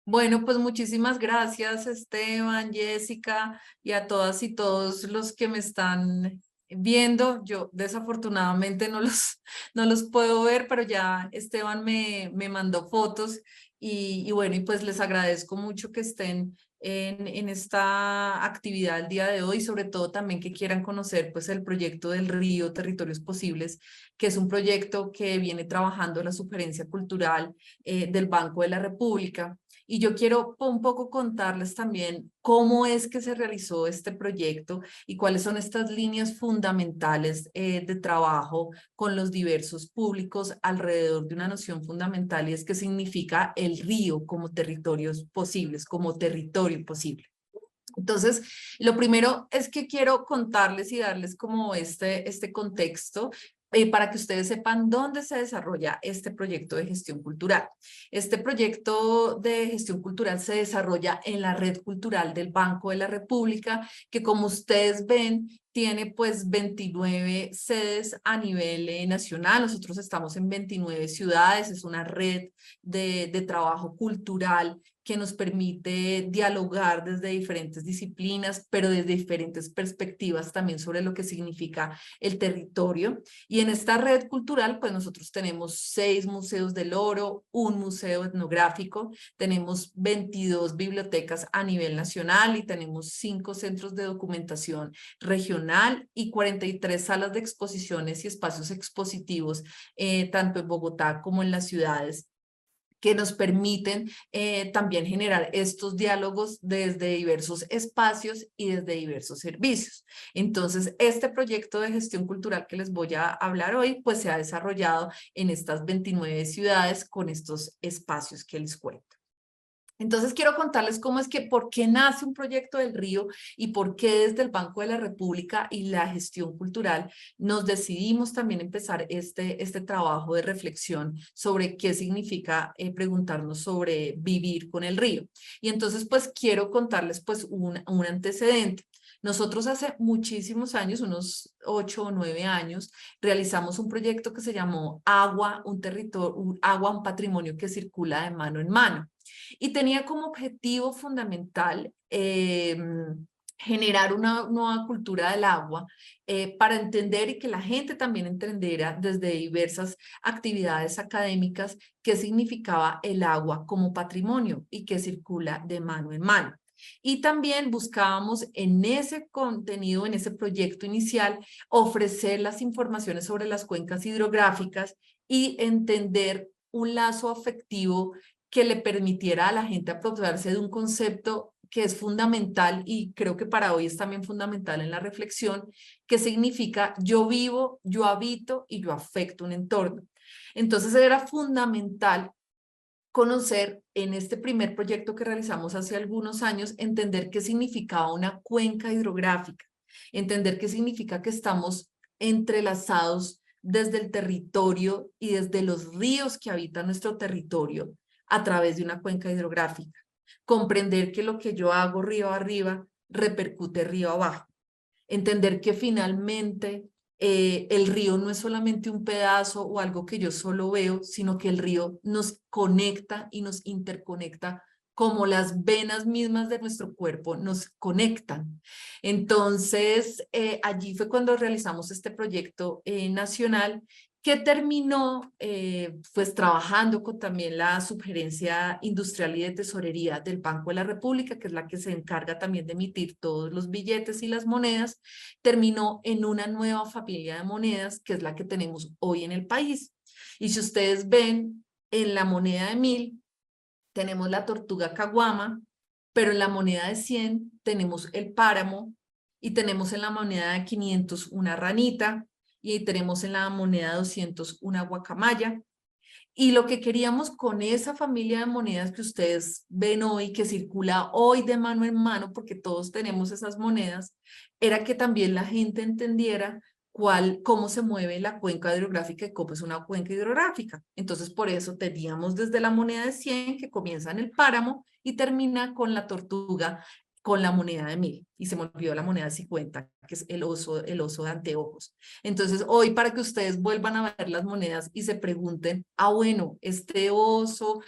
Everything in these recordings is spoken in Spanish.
Bueno, pues muchísimas gracias, Esteban, Jessica, y a todas y todos los que me están viendo. Yo desafortunadamente no los puedo ver, pero ya Esteban me mandó fotos y bueno, y pues les agradezco mucho que estén en esta actividad el día de hoy, sobre todo también que quieran conocer pues el proyecto del Río Territorios Posibles, que es un proyecto que viene trabajando la Sugerencia Cultural del Banco de la República. Y yo quiero un poco contarles también cómo es que se realizó este proyecto y cuáles son estas líneas fundamentales de trabajo con los diversos públicos alrededor de una noción fundamental y es que significa el río como territorios posibles, como territorio posible. Entonces, lo primero es que quiero contarles y darles como este contexto para que ustedes sepan dónde se desarrolla este proyecto de gestión cultural. Este proyecto de gestión cultural se desarrolla en la red cultural del Banco de la República, que como ustedes ven, tiene pues 29 sedes a nivel nacional. Nosotros estamos en 29 ciudades, es una red de trabajo cultural que nos permite dialogar desde diferentes disciplinas, pero desde diferentes perspectivas también sobre lo que significa el territorio. Y en esta red cultural, pues nosotros tenemos 6 museos del oro, un museo etnográfico, tenemos 22 bibliotecas a nivel nacional y tenemos 5 centros de documentación regional y 43 salas de exposiciones y espacios expositivos, tanto en Bogotá como en las ciudades que nos permiten también generar estos diálogos desde diversos espacios y desde diversos servicios. Entonces, este proyecto de gestión cultural que les voy a hablar hoy, pues se ha desarrollado en estas 29 ciudades con estos espacios que les cuento. Entonces quiero contarles cómo es que, por qué nace un proyecto del Río y por qué desde el Banco de la República y la gestión cultural nos decidimos también empezar este trabajo de reflexión sobre qué significa preguntarnos sobre vivir con el río. Y entonces pues quiero contarles pues un antecedente. Nosotros hace muchísimos años, unos 8 o 9 años, realizamos un proyecto que se llamó Agua, un territorio, Agua, un patrimonio que circula de mano en mano y tenía como objetivo fundamental generar una nueva cultura del agua para entender y que la gente también entendiera desde diversas actividades académicas qué significaba el agua como patrimonio y que circula de mano en mano. Y también buscábamos en ese contenido, en ese proyecto inicial, ofrecer las informaciones sobre las cuencas hidrográficas y entender un lazo afectivo que le permitiera a la gente apropiarse de un concepto que es fundamental y creo que para hoy es también fundamental en la reflexión, que significa yo vivo, yo habito y yo afecto un entorno. Entonces era fundamental conocer en este primer proyecto que realizamos hace algunos años, entender qué significaba una cuenca hidrográfica, entender qué significa que estamos entrelazados desde el territorio y desde los ríos que habitan nuestro territorio a través de una cuenca hidrográfica. Comprender que lo que yo hago río arriba repercute río abajo. Entender que finalmente el río no es solamente un pedazo o algo que yo solo veo, sino que el río nos conecta y nos interconecta como las venas mismas de nuestro cuerpo nos conectan. Entonces, allí fue cuando realizamos este proyecto nacional que terminó pues trabajando con también la Subgerencia Industrial y de Tesorería del Banco de la República, que es la que se encarga también de emitir todos los billetes y las monedas, terminó en una nueva familia de monedas, que es la que tenemos hoy en el país. Y si ustedes ven, en la moneda de 1000 tenemos la tortuga caguama, pero en la moneda de 100 tenemos el páramo y tenemos en la moneda de 500 una ranita y tenemos en la moneda de 200 una guacamaya. Y lo que queríamos con esa familia de monedas que ustedes ven hoy, que circula hoy de mano en mano, porque todos tenemos esas monedas, era que también la gente entendiera cómo se mueve la cuenca hidrográfica y cómo es una cuenca hidrográfica. Entonces, por eso teníamos desde la moneda de 100 que comienza en el páramo y termina con la tortuga, con la moneda de 1000. Y se me olvidó la moneda de 50, que es el oso de anteojos. Entonces, hoy para que ustedes vuelvan a ver las monedas y se pregunten, ah, bueno, este oso,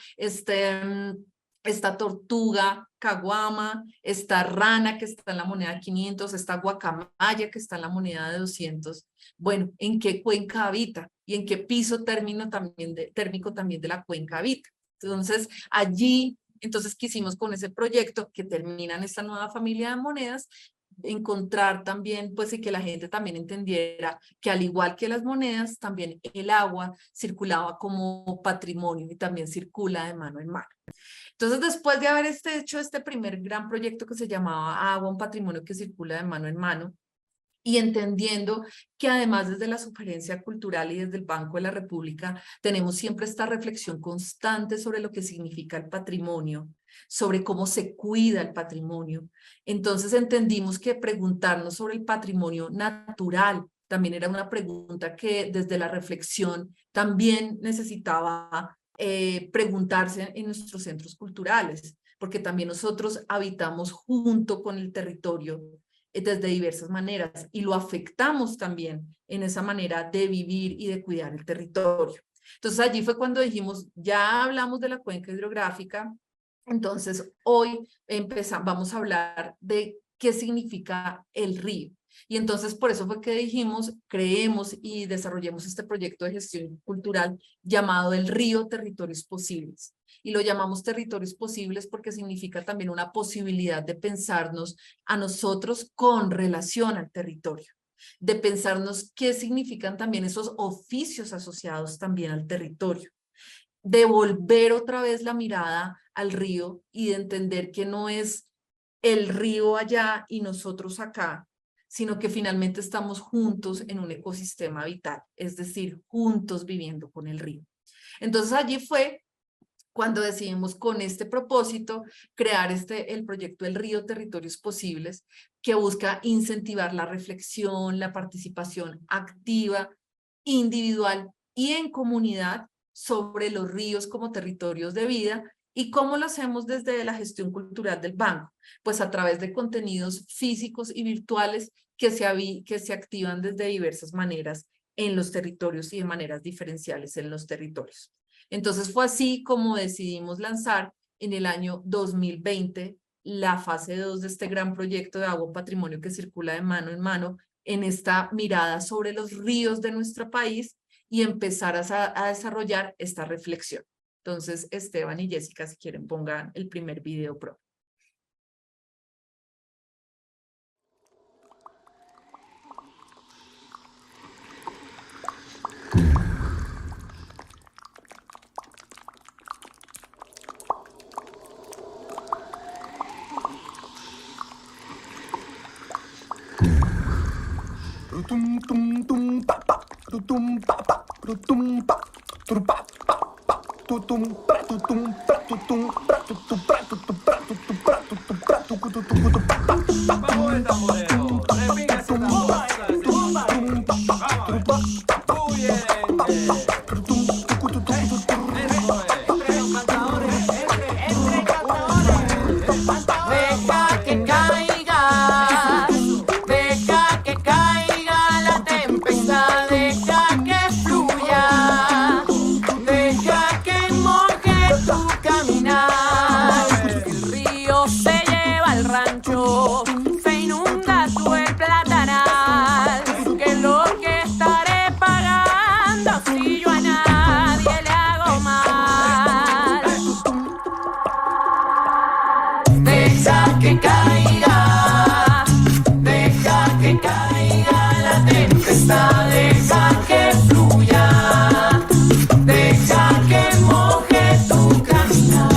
esta tortuga caguama, esta rana que está en la moneda de 500, esta guacamaya que está en la moneda de 200. Bueno, ¿en qué cuenca habita? ¿Y en qué piso térmico también de la cuenca habita? Entonces, allí, entonces quisimos con ese proyecto que termina en esta nueva familia de monedas, encontrar también, pues, y que la gente también entendiera que al igual que las monedas, también el agua circulaba como patrimonio y también circula de mano en mano. Entonces, después de haber hecho este primer gran proyecto que se llamaba Agua, un patrimonio que circula de mano en mano, y entendiendo que además desde la sugerencia cultural y desde el Banco de la República tenemos siempre esta reflexión constante sobre lo que significa el patrimonio, sobre cómo se cuida el patrimonio. Entonces entendimos que preguntarnos sobre el patrimonio natural también era una pregunta que desde la reflexión también necesitaba preguntarse en nuestros centros culturales, porque también nosotros habitamos junto con el territorio desde diversas maneras y lo afectamos también en esa manera de vivir y de cuidar el territorio. Entonces allí fue cuando dijimos, ya hablamos de la cuenca hidrográfica, entonces hoy vamos a hablar de qué significa el río. Y entonces por eso fue que dijimos, creemos y desarrollemos este proyecto de gestión cultural llamado El Río Territorios Posibles. Y lo llamamos territorios posibles porque significa también una posibilidad de pensarnos a nosotros con relación al territorio, de pensarnos qué significan también esos oficios asociados también al territorio, de volver otra vez la mirada al río y de entender que no es el río allá y nosotros acá, sino que finalmente estamos juntos en un ecosistema vital, es decir, juntos viviendo con el río. Entonces allí fue cuando decidimos con este propósito crear el proyecto El Río Territorios Posibles, que busca incentivar la reflexión, la participación activa, individual y en comunidad sobre los ríos como territorios de vida. ¿Y cómo lo hacemos desde la gestión cultural del banco? Pues a través de contenidos físicos y virtuales que se activan desde diversas maneras en los territorios y de maneras diferenciales en los territorios. Entonces fue así como decidimos lanzar en el año 2020 la fase 2 de este gran proyecto de Agua Patrimonio que circula de mano en mano en esta mirada sobre los ríos de nuestro país y empezar a desarrollar esta reflexión. Entonces, Esteban y Jessica, si quieren, pongan el primer video pro. Bajo el tamborero, repinga ese tambor, Deja que caiga, deja que caiga la tempestad, deja que fluya, deja que moje tu caminar. El río se lleva al rancho, se inunda todo el platanal, que es lo que estaré pagando si yo a nadie le hago mal. Deja que caiga la tempestad, deja que fluya, deja que moje tu caminar.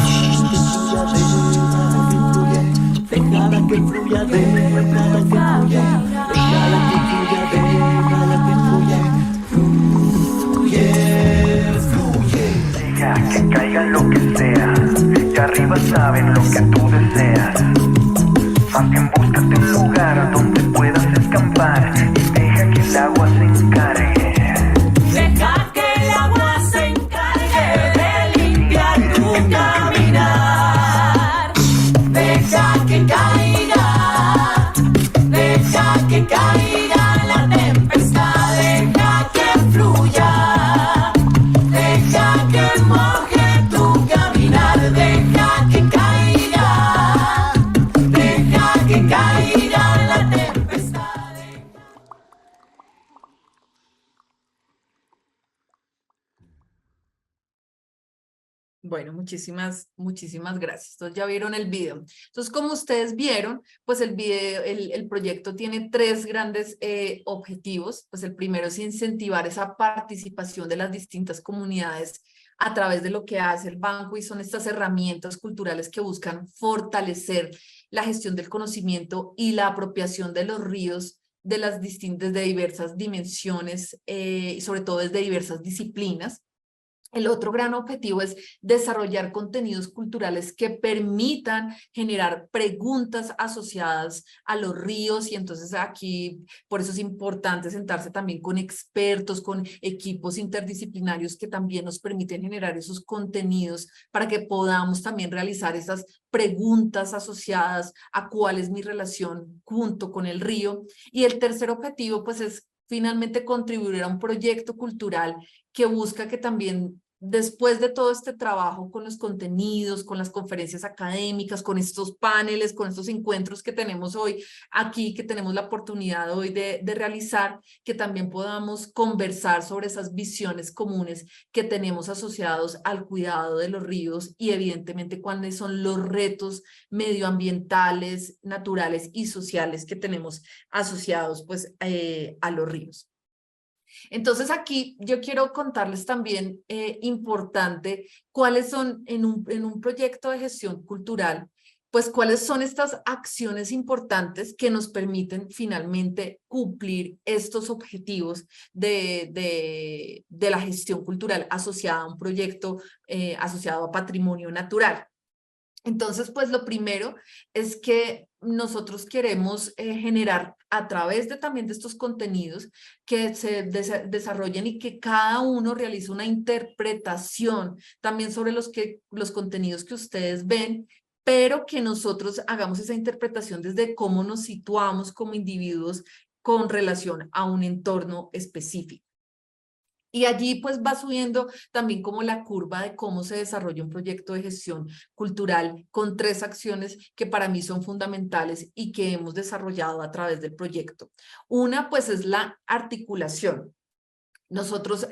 Déjala que fluya, déjala que fluya, déjala que fluya, déjala que fluya, fluye, fluye. Deja que caiga lo que sea, que arriba saben lo que tú deseas. Más bien búscate un lugar donde puedas escampar y deja que el agua se encargue. Deja que el agua se encargue de limpiar tu caminar. Deja que caiga la tempestad, deja que fluya, deja que moje tu caminar, deja que caiga. Bueno, muchísimas gracias. Entonces ya vieron el video. Entonces, como ustedes vieron, pues el proyecto tiene tres grandes objetivos. Pues el primero es incentivar esa participación de las distintas comunidades a través de lo que hace el banco, y son estas herramientas culturales que buscan fortalecer la gestión del conocimiento y la apropiación de los ríos de las distintas, de diversas dimensiones, y sobre todo desde diversas disciplinas. El otro gran objetivo es desarrollar contenidos culturales que permitan generar preguntas asociadas a los ríos, y entonces aquí por eso es importante sentarse también con expertos, con equipos interdisciplinarios que también nos permiten generar esos contenidos para que podamos también realizar esas preguntas asociadas a cuál es mi relación junto con el río. Y el tercer objetivo pues es finalmente contribuir a un proyecto cultural que busca que también, después de todo este trabajo con los contenidos, con las conferencias académicas, con estos paneles, con estos encuentros que tenemos hoy aquí, que tenemos la oportunidad hoy de realizar, que también podamos conversar sobre esas visiones comunes que tenemos asociados al cuidado de los ríos, y evidentemente cuáles son los retos medioambientales, naturales y sociales que tenemos asociados pues a los ríos. Entonces aquí yo quiero contarles también, importante, cuáles son en un proyecto de gestión cultural, pues cuáles son estas acciones importantes que nos permiten finalmente cumplir estos objetivos de la gestión cultural asociada a un proyecto asociado a patrimonio natural. Entonces, pues lo primero es que nosotros queremos generar a través de también de estos contenidos que se desarrollen y que cada uno realice una interpretación también sobre los contenidos que ustedes ven, pero que nosotros hagamos esa interpretación desde cómo nos situamos como individuos con relación a un entorno específico. Y allí pues va subiendo también como la curva de cómo se desarrolla un proyecto de gestión cultural con tres acciones que para mí son fundamentales y que hemos desarrollado a través del proyecto. Una pues es la articulación. Nosotros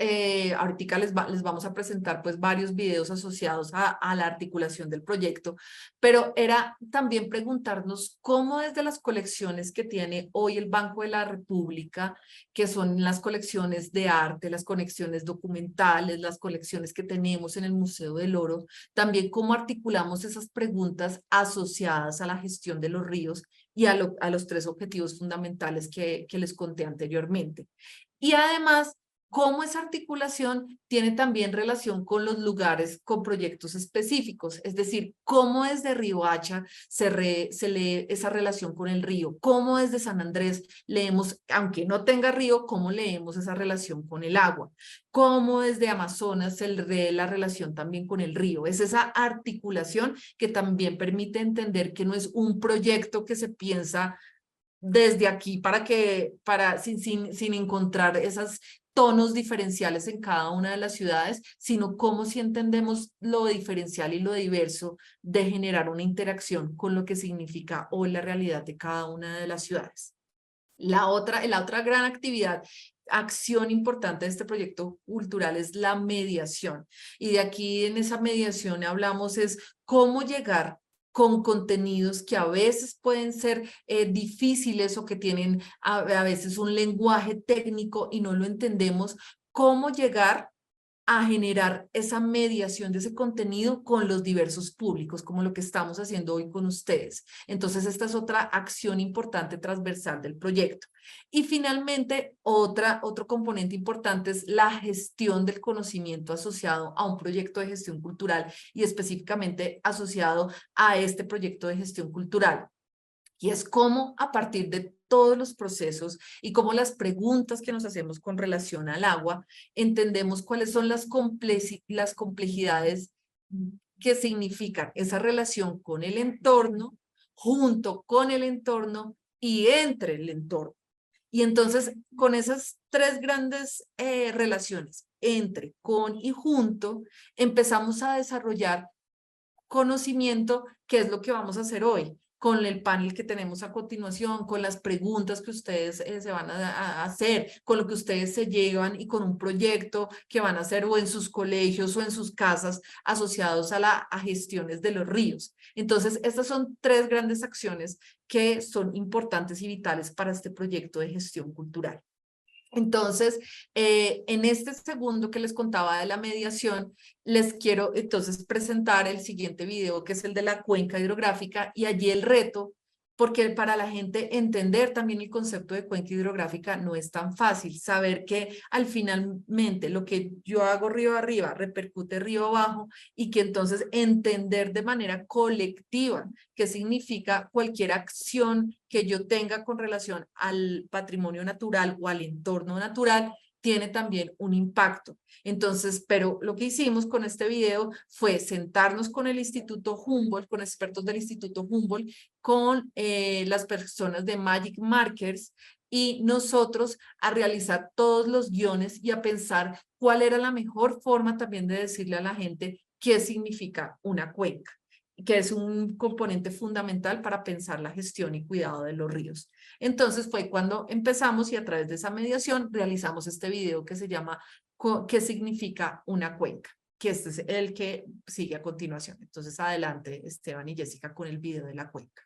ahorita les vamos a presentar pues varios videos asociados a la articulación del proyecto, pero era también preguntarnos cómo desde las colecciones que tiene hoy el Banco de la República, que son las colecciones de arte, las colecciones documentales, las colecciones que tenemos en el Museo del Oro, también cómo articulamos esas preguntas asociadas a la gestión de los ríos y a los tres objetivos fundamentales que les conté anteriormente. Y además, cómo esa articulación tiene también relación con los lugares con proyectos específicos, es decir, cómo desde Riohacha se lee esa relación con el río, cómo desde San Andrés leemos, aunque no tenga río, cómo leemos esa relación con el agua, cómo desde Amazonas se lee la relación también con el río. Es esa articulación que también permite entender que no es un proyecto que se piensa desde aquí sin encontrar esas tonos diferenciales en cada una de las ciudades, sino cómo si entendemos lo diferencial y lo diverso de generar una interacción con lo que significa hoy la realidad de cada una de las ciudades. La otra gran acción importante de este proyecto cultural es la mediación. Y de aquí en esa mediación hablamos es cómo llegar con contenidos que a veces pueden ser difíciles o que tienen a veces un lenguaje técnico y no lo entendemos, cómo llegar a generar esa mediación de ese contenido con los diversos públicos, como lo que estamos haciendo hoy con ustedes. Entonces, esta es otra acción importante transversal del proyecto. Y finalmente, otro componente importante es la gestión del conocimiento asociado a un proyecto de gestión cultural y específicamente asociado a este proyecto de gestión cultural. Y es cómo a partir de todos los procesos y cómo las preguntas que nos hacemos con relación al agua, entendemos cuáles son las complejidades que significan esa relación con el entorno, junto con el entorno y entre el entorno. Y entonces, con esas tres grandes relaciones, entre, con y junto, empezamos a desarrollar conocimiento, que es lo que vamos a hacer hoy. con el panel que tenemos a continuación, con las preguntas que ustedes se van a hacer, con lo que ustedes se llevan y con un proyecto que van a hacer o en sus colegios o en sus casas asociados a gestiones de los ríos. Entonces, estas son 3 grandes acciones que son importantes y vitales para este proyecto de gestión cultural. Entonces, en este segundo que les contaba de la mediación, les quiero entonces presentar el siguiente video, que es el de la cuenca hidrográfica, y allí el reto, porque para la gente entender también el concepto de cuenca hidrográfica no es tan fácil, saber que al finalmente lo que yo hago río arriba repercute río abajo, y que entonces entender de manera colectiva qué significa cualquier acción que yo tenga con relación al patrimonio natural o al entorno natural, tiene también un impacto. Entonces, pero lo que hicimos con este video fue sentarnos con el Instituto Humboldt, con expertos del Instituto Humboldt, con las personas de Magic Markers, y nosotros a realizar todos los guiones y a pensar cuál era la mejor forma también de decirle a la gente qué significa una cuenca, que es un componente fundamental para pensar la gestión y cuidado de los ríos. Entonces fue cuando empezamos y a través de esa mediación realizamos este video que se llama ¿Qué significa una cuenca? Que este es el que sigue a continuación. Entonces adelante Esteban y Jessica con el video de la cuenca.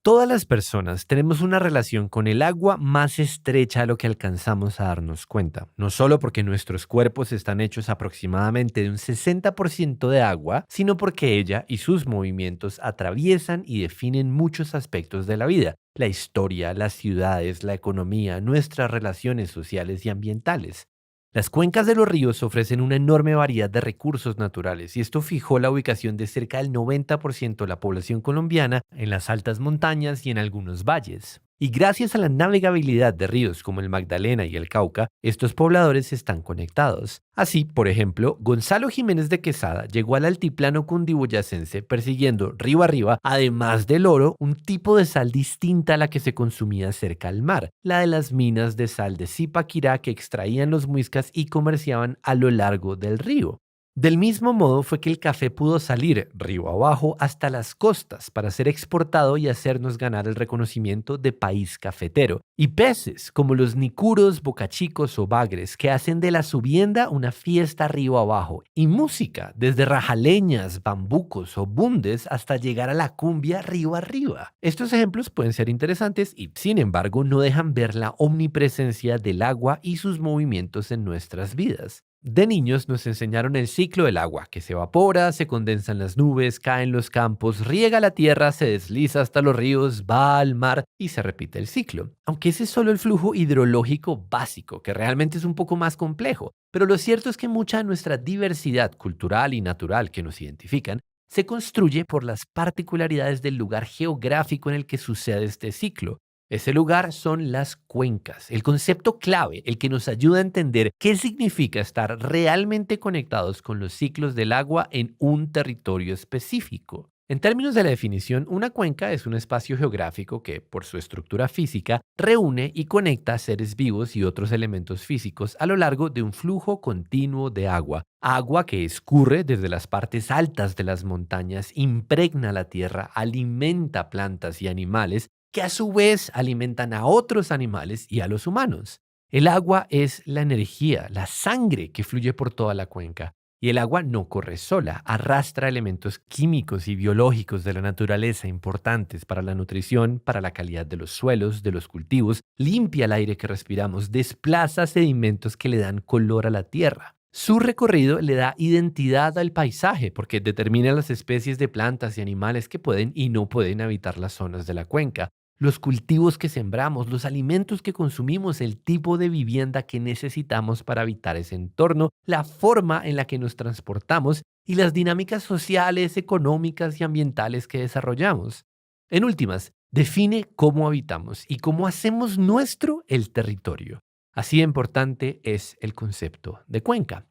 Todas las personas tenemos una relación con el agua más estrecha de lo que alcanzamos a darnos cuenta, no solo porque nuestros cuerpos están hechos aproximadamente de un 60% de agua, sino porque ella y sus movimientos atraviesan y definen muchos aspectos de la vida: la historia, las ciudades, la economía, nuestras relaciones sociales y ambientales. Las cuencas de los ríos ofrecen una enorme variedad de recursos naturales, y esto fijó la ubicación de cerca del 90% de la población colombiana en las altas montañas y en algunos valles. Y gracias a la navegabilidad de ríos como el Magdalena y el Cauca, estos pobladores están conectados. Así, por ejemplo, Gonzalo Jiménez de Quesada llegó al altiplano cundiboyacense persiguiendo río arriba, además del oro, un tipo de sal distinta a la que se consumía cerca al mar, la de las minas de sal de Zipaquirá que extraían los muiscas y comerciaban a lo largo del río. Del mismo modo fue que el café pudo salir río abajo hasta las costas para ser exportado y hacernos ganar el reconocimiento de país cafetero. Y peces como los nicuros, bocachicos o bagres que hacen de la subienda una fiesta río abajo. Y música, desde rajaleñas, bambucos o bundes hasta llegar a la cumbia río arriba. Estos ejemplos pueden ser interesantes y, sin embargo, no dejan ver la omnipresencia del agua y sus movimientos en nuestras vidas. De niños nos enseñaron el ciclo del agua, que se evapora, se condensa en las nubes, cae en los campos, riega la tierra, se desliza hasta los ríos, va al mar y se repite el ciclo. Aunque ese es solo el flujo hidrológico básico, que realmente es un poco más complejo. Pero lo cierto es que mucha de nuestra diversidad cultural y natural que nos identifican se construye por las particularidades del lugar geográfico en el que sucede este ciclo. Ese lugar son las cuencas, el concepto clave, el que nos ayuda a entender qué significa estar realmente conectados con los ciclos del agua en un territorio específico. En términos de la definición, una cuenca es un espacio geográfico que, por su estructura física, reúne y conecta seres vivos y otros elementos físicos a lo largo de un flujo continuo de agua. Agua que escurre desde las partes altas de las montañas, impregna la tierra, alimenta plantas y animales, que a su vez alimentan a otros animales y a los humanos. El agua es la energía, la sangre que fluye por toda la cuenca. Y el agua no corre sola, arrastra elementos químicos y biológicos de la naturaleza importantes para la nutrición, para la calidad de los suelos, de los cultivos, limpia el aire que respiramos, desplaza sedimentos que le dan color a la tierra. Su recorrido le da identidad al paisaje porque determina las especies de plantas y animales que pueden y no pueden habitar las zonas de la cuenca, los cultivos que sembramos, los alimentos que consumimos, el tipo de vivienda que necesitamos para habitar ese entorno, la forma en la que nos transportamos y las dinámicas sociales, económicas y ambientales que desarrollamos. En últimas, define cómo habitamos y cómo hacemos nuestro el territorio. Así de importante es el concepto de cuenca.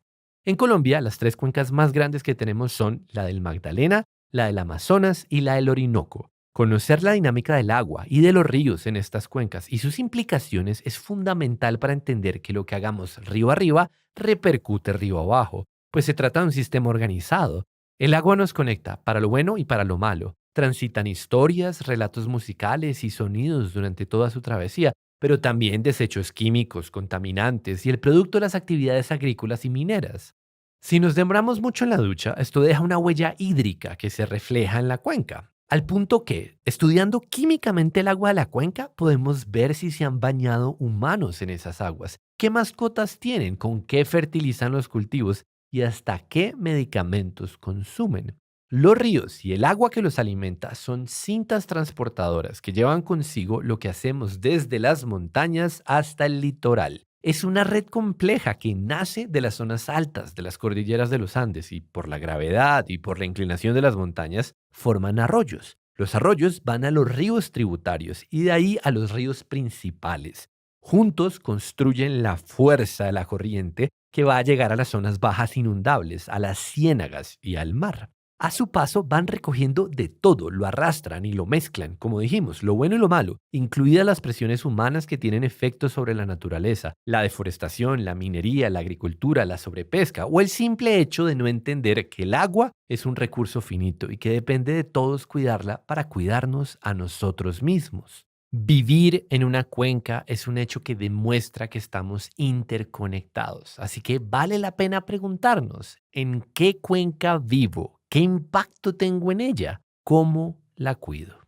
En Colombia, las 3 cuencas más grandes que tenemos son la del Magdalena, la del Amazonas y la del Orinoco. Conocer la dinámica del agua y de los ríos en estas cuencas y sus implicaciones es fundamental para entender que lo que hagamos río arriba repercute río abajo, pues se trata de un sistema organizado. El agua nos conecta para lo bueno y para lo malo. Transitan historias, relatos musicales y sonidos durante toda su travesía, pero también desechos químicos, contaminantes y el producto de las actividades agrícolas y mineras. Si nos demoramos mucho en la ducha, esto deja una huella hídrica que se refleja en la cuenca. Al punto que, estudiando químicamente el agua de la cuenca, podemos ver si se han bañado humanos en esas aguas, qué mascotas tienen, con qué fertilizan los cultivos y hasta qué medicamentos consumen. Los ríos y el agua que los alimenta son cintas transportadoras que llevan consigo lo que hacemos desde las montañas hasta el litoral. Es una red compleja que nace de las zonas altas de las cordilleras de los Andes y por la gravedad y por la inclinación de las montañas forman arroyos. Los arroyos van a los ríos tributarios y de ahí a los ríos principales. Juntos construyen la fuerza de la corriente que va a llegar a las zonas bajas inundables, a las ciénagas y al mar. A su paso van recogiendo de todo, lo arrastran y lo mezclan, como dijimos, lo bueno y lo malo, incluidas las presiones humanas que tienen efectos sobre la naturaleza, la deforestación, la minería, la agricultura, la sobrepesca o el simple hecho de no entender que el agua es un recurso finito y que depende de todos cuidarla para cuidarnos a nosotros mismos. Vivir en una cuenca es un hecho que demuestra que estamos interconectados, así que vale la pena preguntarnos, ¿en qué cuenca vivo? ¿Qué impacto tengo en ella? ¿Cómo la cuido?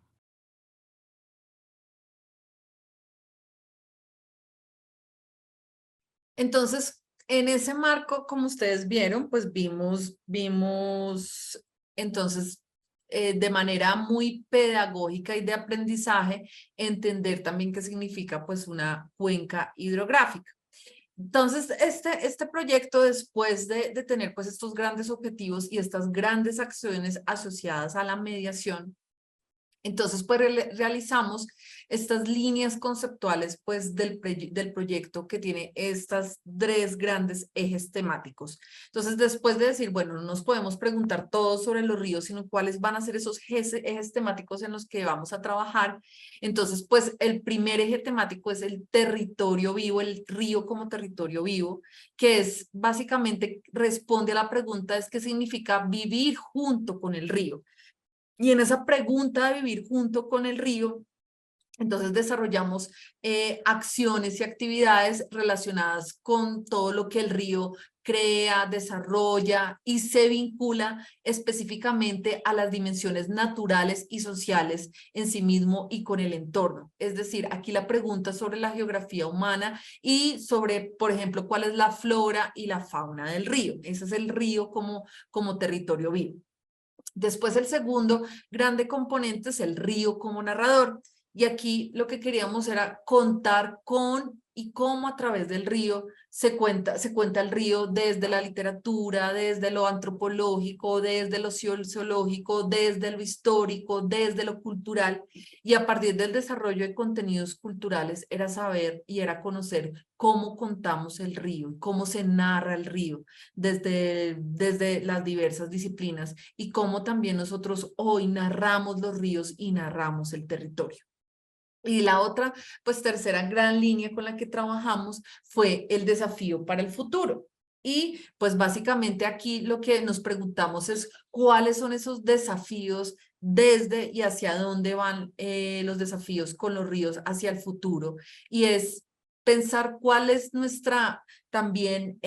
Entonces, en ese marco, como ustedes vieron, pues vimos entonces de manera muy pedagógica y de aprendizaje, entender también qué significa pues una cuenca hidrográfica. Entonces, este proyecto, después de tener pues estos grandes objetivos y estas grandes acciones asociadas a la mediación, entonces pues realizamos estas líneas conceptuales pues del proyecto que tiene estas 3 grandes ejes temáticos. Entonces, después de decir, bueno, no nos podemos preguntar todo sobre los ríos, sino cuáles van a ser esos ejes temáticos en los que vamos a trabajar. Entonces, pues el primer eje temático es el territorio vivo, el río como territorio vivo, que es básicamente responde a la pregunta es qué significa vivir junto con el río. Y en esa pregunta de vivir junto con el río, entonces desarrollamos acciones y actividades relacionadas con todo lo que el río crea, desarrolla y se vincula específicamente a las dimensiones naturales y sociales en sí mismo y con el entorno. Es decir, aquí la pregunta sobre la geografía humana y sobre, por ejemplo, cuál es la flora y la fauna del río. Ese es el río como territorio vivo. Después el segundo grande componente es el río como narrador. Y aquí lo que queríamos era contar con y cómo a través del río se cuenta el río desde la literatura, desde lo antropológico, desde lo sociológico, desde lo histórico, desde lo cultural. Y a partir del desarrollo de contenidos culturales era saber y era conocer cómo contamos el río, cómo se narra el río desde las diversas disciplinas y cómo también nosotros hoy narramos los ríos y narramos el territorio. Y la otra, pues tercera gran línea con la que trabajamos fue el desafío para el futuro. Y pues básicamente aquí lo que nos preguntamos es cuáles son esos desafíos desde y hacia dónde van los desafíos con los ríos hacia el futuro. Y es pensar cuál es nuestra también,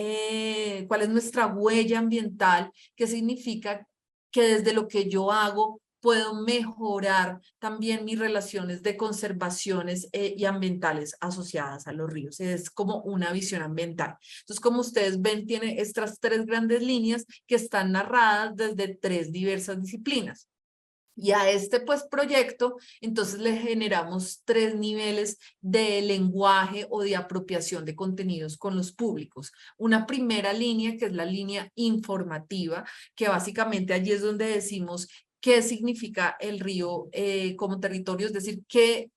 cuál es nuestra huella ambiental, qué significa que desde lo que yo hago puedo mejorar también mis relaciones de conservaciones y ambientales asociadas a los ríos. Es como una visión ambiental. Entonces, como ustedes ven, tiene estas 3 grandes líneas que están narradas desde 3 diversas disciplinas. Y a este pues proyecto, entonces le generamos 3 niveles de lenguaje o de apropiación de contenidos con los públicos. Una primera línea, que es la línea informativa, que básicamente allí es donde decimos qué significa el río como territorio, es decir, qué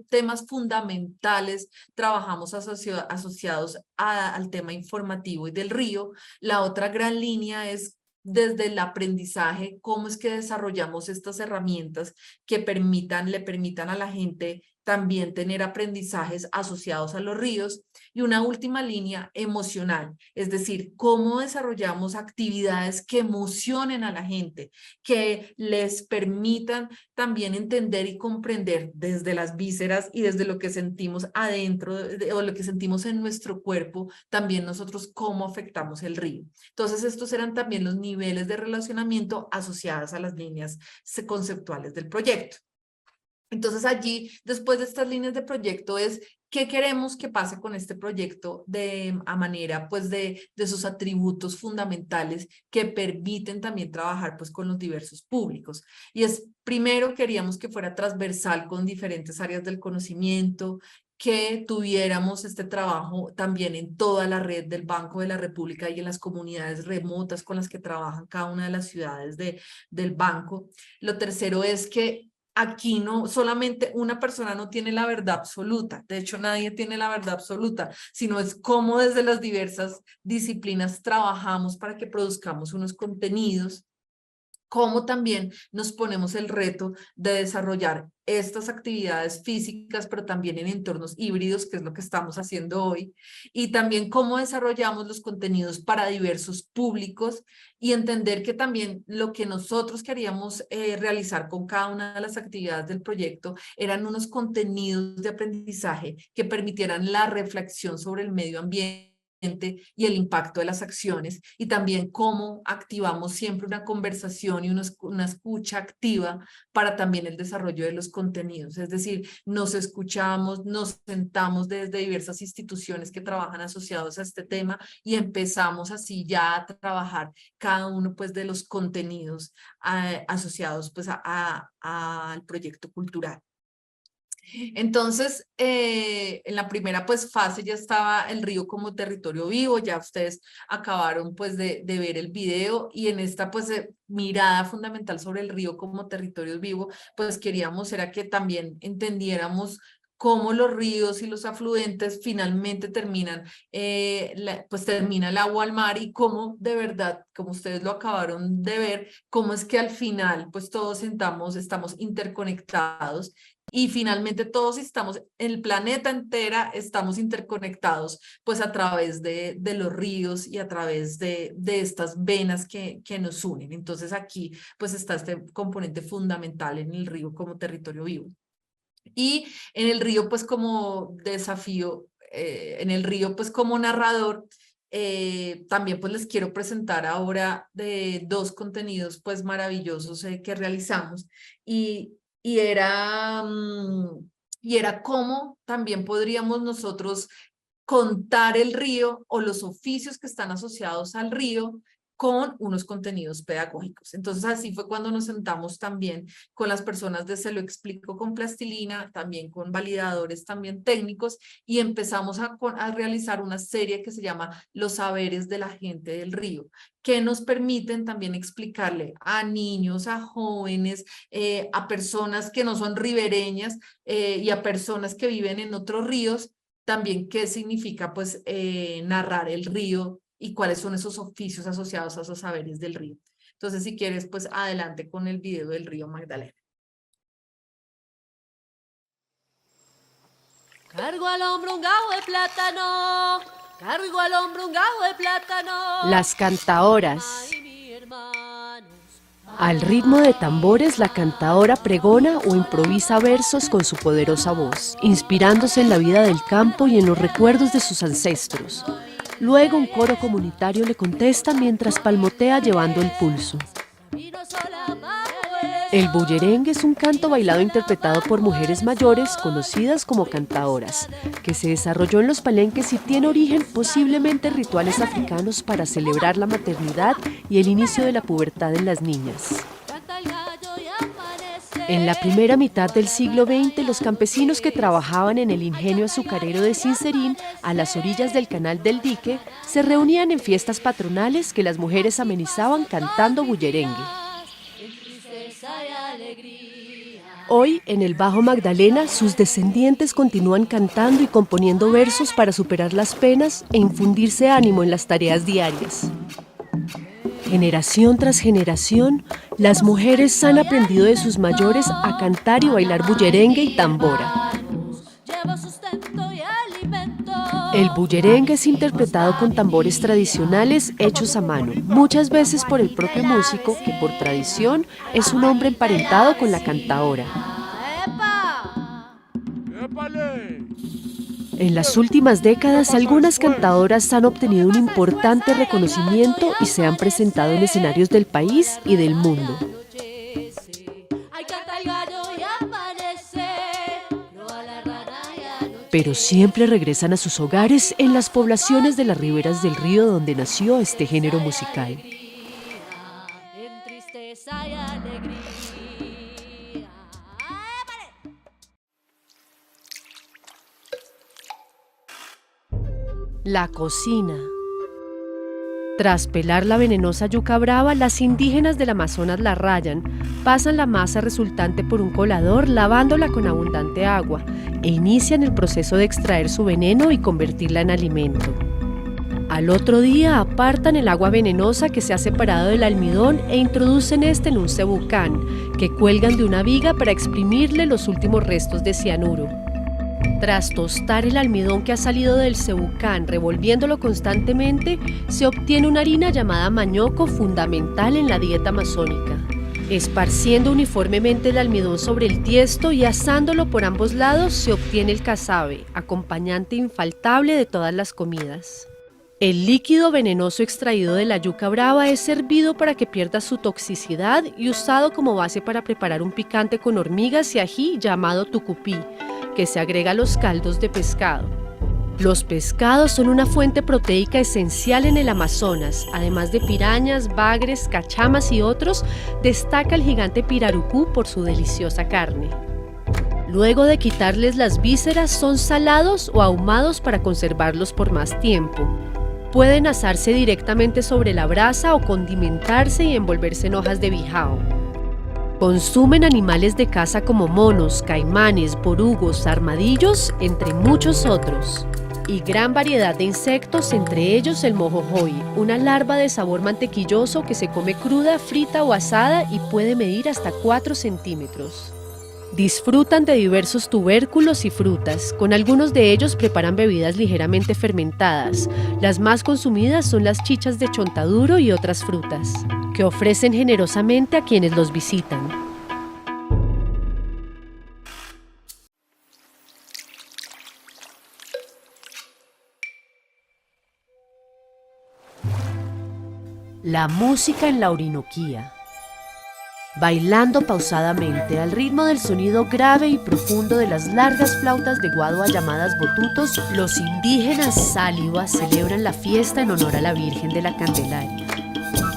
temas fundamentales trabajamos asociados al tema informativo y del río. La otra gran línea es desde el aprendizaje, cómo es que desarrollamos estas herramientas que le permitan a la gente también tener aprendizajes asociados a los ríos. Y una última línea emocional, es decir, cómo desarrollamos actividades que emocionen a la gente, que les permitan también entender y comprender desde las vísceras y desde lo que sentimos adentro o lo que sentimos en nuestro cuerpo, también nosotros cómo afectamos el río. Entonces estos eran también los niveles de relacionamiento asociadas a las líneas conceptuales del proyecto. Entonces allí, después de estas líneas de proyecto, es qué queremos que pase con este proyecto a manera pues de sus atributos fundamentales que permiten también trabajar pues con los diversos públicos. Y es, primero queríamos que fuera transversal con diferentes áreas del conocimiento, que tuviéramos este trabajo también en toda la red del Banco de la República y en las comunidades remotas con las que trabajan cada una de las ciudades del banco. Lo tercero es que aquí no solamente una persona no tiene la verdad absoluta, de hecho nadie tiene la verdad absoluta, sino es cómo desde las diversas disciplinas trabajamos para que produzcamos unos contenidos, cómo también nos ponemos el reto de desarrollar estas actividades físicas, pero también en entornos híbridos, que es lo que estamos haciendo hoy, y también cómo desarrollamos los contenidos para diversos públicos y entender que también lo que nosotros queríamos realizar con cada una de las actividades del proyecto eran unos contenidos de aprendizaje que permitieran la reflexión sobre el medio ambiente y el impacto de las acciones, y también cómo activamos siempre una conversación y una escucha activa para también el desarrollo de los contenidos. Es decir, nos escuchamos, nos sentamos desde diversas instituciones que trabajan asociados a este tema y empezamos así ya a trabajar cada uno pues de los contenidos asociados pues al proyecto cultural. Entonces, en la primera pues fase ya estaba el río como territorio vivo, ya ustedes acabaron pues de ver el video, y en esta pues mirada fundamental sobre el río como territorio vivo, pues queríamos era que también entendiéramos cómo los ríos y los afluentes finalmente terminan, pues termina el agua al mar, y cómo de verdad, como ustedes lo acabaron de ver, cómo es que al final pues todos estamos interconectados. Y finalmente todos estamos, el planeta entera estamos interconectados pues a través de los ríos y a través de estas venas que nos unen. Entonces aquí pues está este componente fundamental en el río como territorio vivo. Y en el río pues como desafío, en el río pues como narrador, también pues les quiero presentar ahora de 2 contenidos pues maravillosos que realizamos, y era cómo también podríamos nosotros contar el río o los oficios que están asociados al río con unos contenidos pedagógicos. Entonces así fue cuando nos sentamos también con las personas de Se lo explico con plastilina, también con validadores también técnicos, y empezamos a realizar una serie que se llama Los saberes de la gente del río, que nos permiten también explicarle a niños, a jóvenes, a personas que no son ribereñas y a personas que viven en otros ríos, también qué significa pues narrar el río y cuáles son esos oficios asociados a esos saberes del río. Entonces, si quieres, pues adelante con el video del río Magdalena. Cargo al hombro un gajo de plátano, cargo al hombro un gajo de plátano. Las cantaoras. Ay, mi hermanos. Al ritmo de tambores, la cantadora pregona o improvisa versos con su poderosa voz, inspirándose en la vida del campo y en los recuerdos de sus ancestros. Luego un coro comunitario le contesta mientras palmotea llevando el pulso. El bullerengue es un canto bailado interpretado por mujeres mayores conocidas como cantaoras, que se desarrolló en los palenques y tiene origen posiblemente en rituales africanos para celebrar la maternidad y el inicio de la pubertad en las niñas. Canta el gallo y En la primera mitad del siglo XX, los campesinos que trabajaban en el ingenio azucarero de Sincerín, a las orillas del Canal del Dique, se reunían en fiestas patronales que las mujeres amenizaban cantando bullerengue. Hoy, en el Bajo Magdalena, sus descendientes continúan cantando y componiendo versos para superar las penas e infundirse ánimo en las tareas diarias. Generación tras generación, las mujeres han aprendido de sus mayores a cantar y bailar bullerengue y tambora. El bullerengue es interpretado con tambores tradicionales hechos a mano, muchas veces por el propio músico, que por tradición es un hombre emparentado con la cantaora. En las últimas décadas, algunas cantadoras han obtenido un importante reconocimiento y se han presentado en escenarios del país y del mundo. Pero siempre regresan a sus hogares en las poblaciones de las riberas del río donde nació este género musical. La cocina. Tras pelar la venenosa yuca brava, las indígenas del Amazonas la rayan, pasan la masa resultante por un colador lavándola con abundante agua e inician el proceso de extraer su veneno y convertirla en alimento. Al otro día apartan el agua venenosa que se ha separado del almidón e introducen este en un cebucán que cuelgan de una viga para exprimirle los últimos restos de cianuro. Tras tostar el almidón que ha salido del cebucán, revolviéndolo constantemente, se obtiene una harina llamada mañoco, fundamental en la dieta amazónica. Esparciendo uniformemente el almidón sobre el tiesto y asándolo por ambos lados, se obtiene el casabe, acompañante infaltable de todas las comidas. El líquido venenoso extraído de la yuca brava es servido para que pierda su toxicidad y usado como base para preparar un picante con hormigas y ají llamado tucupí, que se agrega a los caldos de pescado. Los pescados son una fuente proteica esencial en el Amazonas. Además de pirañas, bagres, cachamas y otros, destaca el gigante pirarucú por su deliciosa carne. Luego de quitarles las vísceras, son salados o ahumados para conservarlos por más tiempo. Pueden asarse directamente sobre la brasa o condimentarse y envolverse en hojas de bijao. Consumen animales de caza como monos, caimanes, borugos, armadillos, entre muchos otros. Y gran variedad de insectos, entre ellos el mojojoy, una larva de sabor mantequilloso que se come cruda, frita o asada y puede medir hasta 4 centímetros. Disfrutan de diversos tubérculos y frutas. Con algunos de ellos preparan bebidas ligeramente fermentadas. Las más consumidas son las chichas de chontaduro y otras frutas, que ofrecen generosamente a quienes los visitan. La música en la Orinoquía. Bailando pausadamente al ritmo del sonido grave y profundo de las largas flautas de guadua llamadas botutos, los indígenas Sáliva celebran la fiesta en honor a la Virgen de la Candelaria.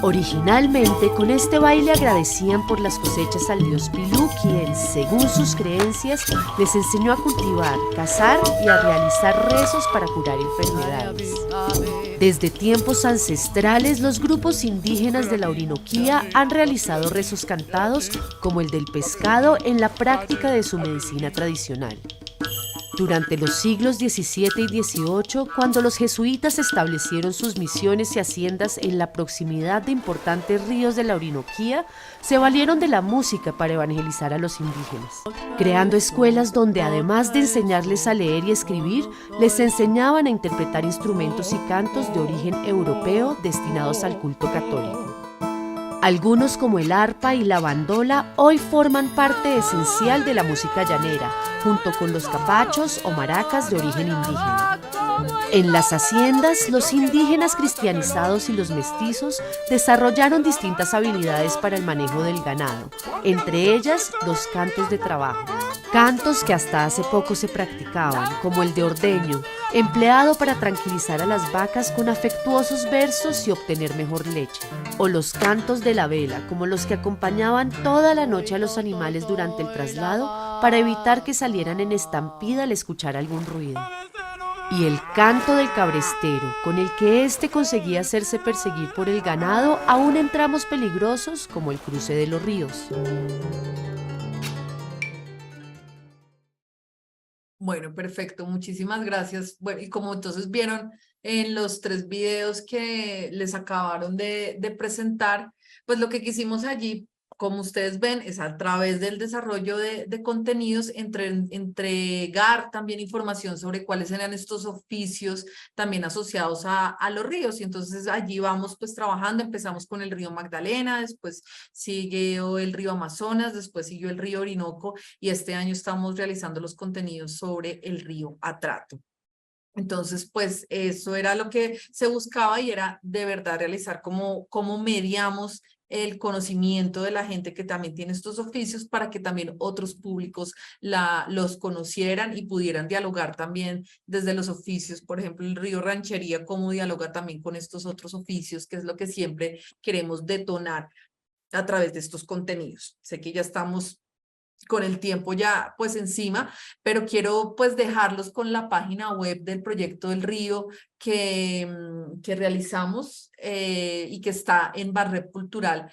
Originalmente, con este baile agradecían por las cosechas al dios Pilú, quien, según sus creencias, les enseñó a cultivar, cazar y a realizar rezos para curar enfermedades. Desde tiempos ancestrales, los grupos indígenas de la Orinoquía han realizado rezos cantados, como el del pescado, en la práctica de su medicina tradicional. Durante los siglos XVII y XVIII, cuando los jesuitas establecieron sus misiones y haciendas en la proximidad de importantes ríos de la Orinoquía, se valieron de la música para evangelizar a los indígenas, creando escuelas donde, además de enseñarles a leer y escribir, les enseñaban a interpretar instrumentos y cantos de origen europeo destinados al culto católico. Algunos, como el arpa y la bandola, hoy forman parte esencial de la música llanera, junto con los capachos o maracas de origen indígena. En las haciendas, los indígenas cristianizados y los mestizos desarrollaron distintas habilidades para el manejo del ganado, entre ellas los cantos de trabajo. Cantos que hasta hace poco se practicaban, como el de ordeño, empleado para tranquilizar a las vacas con afectuosos versos y obtener mejor leche, o los cantos de la vela, como los que acompañaban toda la noche a los animales durante el traslado para evitar que salieran en estampida al escuchar algún ruido, y el canto del cabrestero, con el que éste conseguía hacerse perseguir por el ganado aún en tramos peligrosos como el cruce de los ríos. Bueno, perfecto, muchísimas gracias. Bueno, y como entonces vieron en los 3 videos que les acabaron de presentar, pues lo que quisimos allí, como ustedes ven, es a través del desarrollo de contenidos, entregar también información sobre cuáles eran estos oficios también asociados a los ríos. Y entonces allí vamos pues trabajando, empezamos con el río Magdalena, después siguió el río Amazonas, después siguió el río Orinoco y este año estamos realizando los contenidos sobre el río Atrato. Entonces, pues eso era lo que se buscaba y era de verdad realizar cómo mediamos el conocimiento de la gente que también tiene estos oficios para que también otros públicos los conocieran y pudieran dialogar también desde los oficios. Por ejemplo, el río Ranchería, cómo dialoga también con estos otros oficios, que es lo que siempre queremos detonar a través de estos contenidos. Sé que ya estamos con el tiempo ya pues encima, pero quiero pues dejarlos con la página web del Proyecto del Río que realizamos y que está en barrepcultural.org.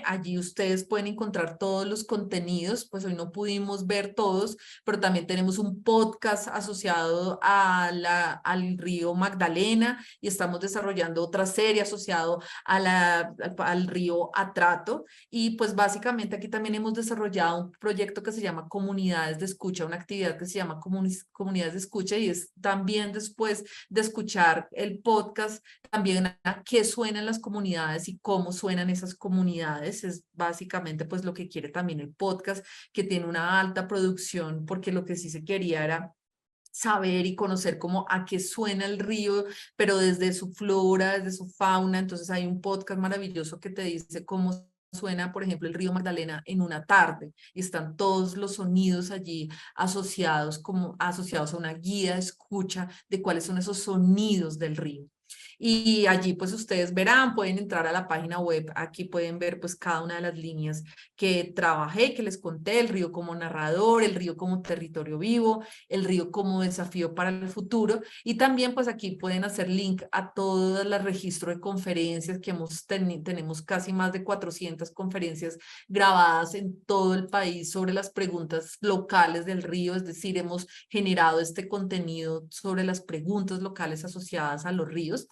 Allí ustedes pueden encontrar todos los contenidos, pues hoy no pudimos ver todos, pero también tenemos un podcast asociado al río Magdalena y estamos desarrollando otra serie asociado al río Atrato. Y pues básicamente aquí también hemos desarrollado un proyecto que se llama Comunidades de Escucha, una actividad que se llama Comunidades de Escucha, y es también después de escuchar el podcast, también a qué suenan las comunidades y cómo suenan esas comunidades. Es básicamente pues lo que quiere también el podcast, que tiene una alta producción, porque lo que sí se quería era saber y conocer cómo a qué suena el río, pero desde su flora, desde su fauna. Entonces hay un podcast maravilloso que te dice cómo suena, por ejemplo, el río Magdalena en una tarde, y están todos los sonidos allí asociados a una guía de escucha de cuáles son esos sonidos del río. Y allí pues ustedes verán, pueden entrar a la página web, aquí pueden ver pues cada una de las líneas que trabajé, que les conté: el río como narrador, el río como territorio vivo, el río como desafío para el futuro. Y también pues aquí pueden hacer link a todo el registro de conferencias que tenemos casi más de 400 conferencias grabadas en todo el país sobre las preguntas locales del río. Es decir, hemos generado este contenido sobre las preguntas locales asociadas a los ríos.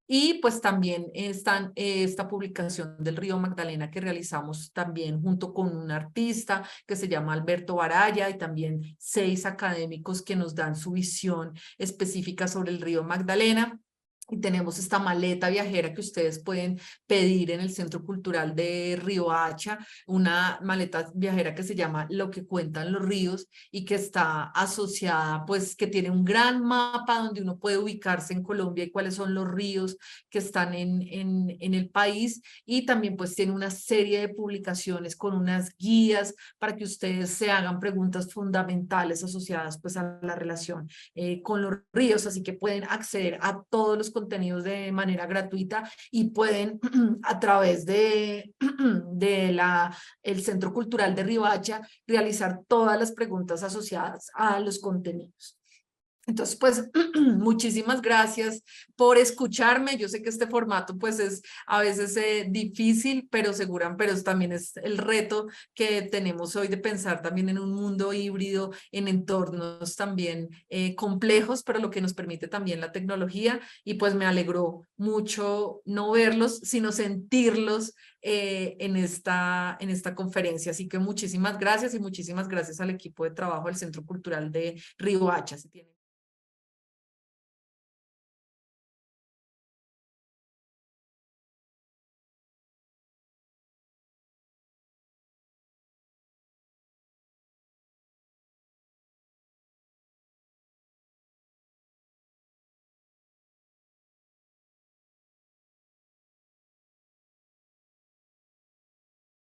Y pues también están esta publicación del río Magdalena que realizamos también junto con un artista que se llama Alberto Baraya, y también 6 académicos que nos dan su visión específica sobre el río Magdalena. Y tenemos esta maleta viajera que ustedes pueden pedir en el Centro Cultural de Riohacha, una maleta viajera que se llama Lo que cuentan los ríos, y que está asociada, pues que tiene un gran mapa donde uno puede ubicarse en Colombia y cuáles son los ríos que están en el país. Y también pues tiene una serie de publicaciones con unas guías para que ustedes se hagan preguntas fundamentales asociadas pues a la relación con los ríos. Así que pueden acceder a todos los contenidos de manera gratuita y pueden a través de el Centro Cultural de Riohacha realizar todas las preguntas asociadas a los contenidos. Entonces, pues, muchísimas gracias por escucharme. Yo sé que este formato, pues, es a veces difícil, pero también es el reto que tenemos hoy de pensar también en un mundo híbrido, en entornos también complejos, pero lo que nos permite también la tecnología. Y pues me alegró mucho no verlos, sino sentirlos en esta conferencia. Así que muchísimas gracias, y muchísimas gracias al equipo de trabajo del Centro Cultural de Riohacha.